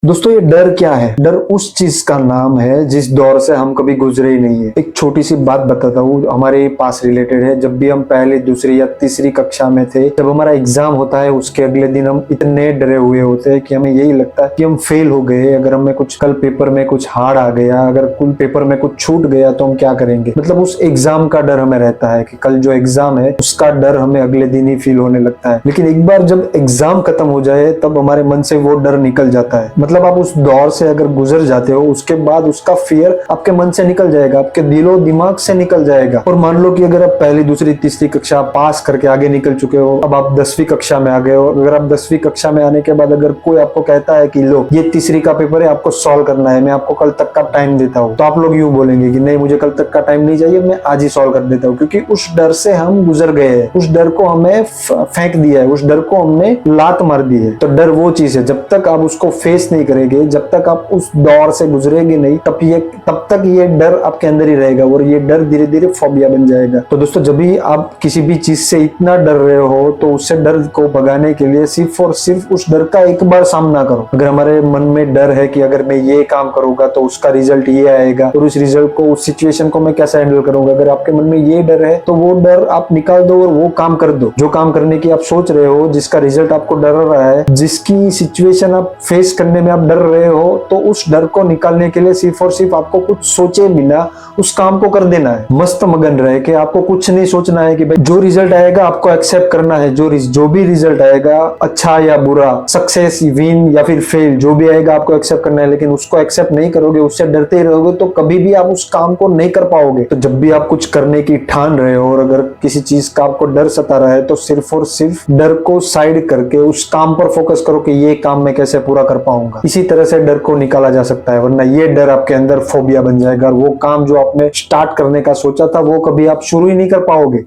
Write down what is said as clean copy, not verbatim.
दोस्तों ये डर क्या है? डर उस चीज का नाम है जिस दौर से हम कभी गुजरे ही नहीं है। एक छोटी सी बात बताता हूँ, हमारे पास रिलेटेड है। जब भी हम पहली, दूसरी या तीसरी कक्षा में थे, जब हमारा एग्जाम होता है उसके अगले दिन हम इतने डरे हुए होते हैं कि हमें यही लगता है कि हम फेल हो गए। अगर हमें कुछ कल पेपर में कुछ हार्ड आ गया, अगर कुल पेपर में कुछ छूट गया तो हम क्या करेंगे। मतलब उस एग्जाम का डर हमें रहता है कि कल जो एग्जाम है उसका डर हमें अगले दिन ही फील होने लगता है। लेकिन एक बार जब एग्जाम खत्म हो जाए तब हमारे मन से वो डर निकल जाता है। मतलब आप उस दौर से अगर गुजर जाते हो उसके बाद उसका फियर आपके मन से निकल जाएगा, आपके दिलो दिमाग से निकल जाएगा। और मान लो कि अगर आप पहली, दूसरी, तीसरी कक्षा पास करके आगे निकल चुके हो, अब आप 10वीं कक्षा में आ गए हो। अगर आप 10वीं कक्षा में आने के बाद अगर कोई आपको कहता है कि लो ये तीसरी का पेपर है, आपको सॉल्व करना है, मैं आपको कल तक का टाइम देता हूँ, तो आप लोग यूं बोलेंगे कि नहीं मुझे कल तक का टाइम नहीं चाहिए, मैं आज ही सॉल्व कर देता हूँ। क्योंकि उस डर से हम गुजर गए हैं, उस डर को हमें फेंक दिया है, उस डर को हमने लात मार दी है। तो डर वो चीज है, जब तक आप उसको फेस नहीं करेंगे, जब तक आप उस दौर से गुजरेंगे नहीं, तब तक ये डर आपके अंदर ही रहेगा और ये डर धीरे धीरे फोबिया बन जाएगा। तो दोस्तों जब भी आप किसी भी चीज से इतना डर रहे हो तो उससे डर को भगाने के लिए सिर्फ और सिर्फ उस डर का एक बार सामना करो। अगर हमारे मन में डर है कि अगर मैं ये काम करूंगा तो उसका रिजल्ट ये आएगा और उस रिजल्ट को, उस सिचुएशन को मैं कैसे हैंडल करूंगा, अगर आपके मन में ये डर है तो वो डर आप निकाल दो और वो काम कर दो जो काम करने की आप सोच रहे हो, जिसका रिजल्ट आपको डर रहा है, जिसकी सिचुएशन आप फेस करने में आप डर रहे हो। तो उस डर को निकालने के लिए सिर्फ और सिर्फ आपको कुछ सोचे बिना उस काम को कर देना है। मस्त मगन रहे कि आपको कुछ नहीं सोचना है कि भाई जो रिजल्ट आएगा आपको एक्सेप्ट करना है। जो भी रिजल्ट आएगा, अच्छा या बुरा, सक्सेस, विन या फिर फेल, जो भी आएगा आपको एक्सेप्ट करना है। लेकिन उसको एक्सेप्ट नहीं करोगे, उससे डरते ही रहोगे तो कभी भी आप उस काम को नहीं कर पाओगे। तो जब भी आप कुछ करने की ठान रहे हो और अगर किसी चीज का आपको डर सता रहा है तो सिर्फ और सिर्फ डर को साइड करके उस काम पर फोकस करो कि ये काम मैं कैसे पूरा कर पाऊंगा। इसी तरह से डर को निकाला जा सकता है, वरना ये डर आपके अंदर फोबिया बन जाएगा और वो काम जो आपने स्टार्ट करने का सोचा था वो कभी आप शुरू ही नहीं कर पाओगे।